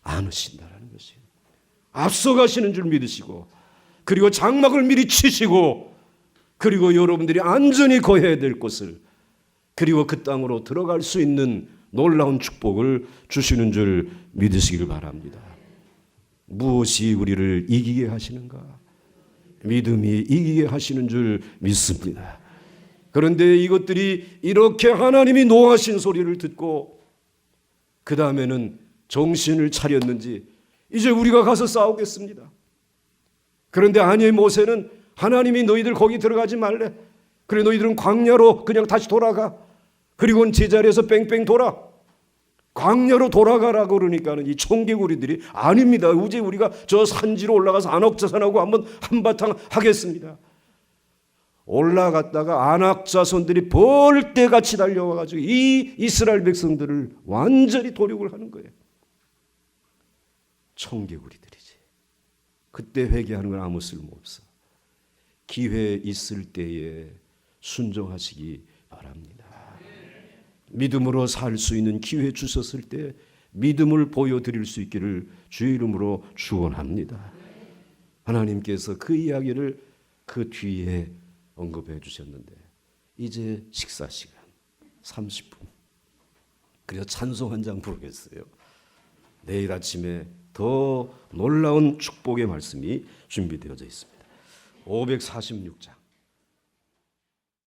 S1: 안으신다는 것이에요. 앞서가시는 줄 믿으시고, 그리고 장막을 미리 치시고, 그리고 여러분들이 안전히 거해야 될 곳을, 그리고 그 땅으로 들어갈 수 있는 놀라운 축복을 주시는 줄 믿으시길 바랍니다. 무엇이 우리를 이기게 하시는가? 믿음이 이기게 하시는 줄 믿습니다. 그런데 이것들이 이렇게 하나님이 노하신 소리를 듣고 그 다음에는 정신을 차렸는지 이제 우리가 가서 싸우겠습니다. 그런데 아니, 모세는 하나님이 너희들 거기 들어가지 말래. 그래 너희들은 광야로 그냥 다시 돌아가. 그리고는 제자리에서 뺑뺑 돌아. 광야로 돌아가라고 그러니까는 이 청개구리들이 아닙니다. 이제 우리가 저 산지로 올라가서 안악자손하고 한번 한바탕 하겠습니다. 올라갔다가 안악자손들이 벌떼같이 달려와가지고 이 이스라엘 백성들을 완전히 도륙을 하는 거예요. 청개구리들이지. 그때 회개하는 건 아무 쓸모없어. 기회 있을 때에 순종하시기 바랍니다. 믿음으로 살 수 있는 기회 주셨을 때 믿음을 보여드릴 수 있기를 주의 이름으로 축원합니다. 하나님께서 그 이야기를 그 뒤에 언급해 주셨는데 이제 식사 시간 30분. 그래서 찬송 한 장 부르겠어요. 내일 아침에 더 놀라운 축복의 말씀이 준비되어져 있습니다. 546장.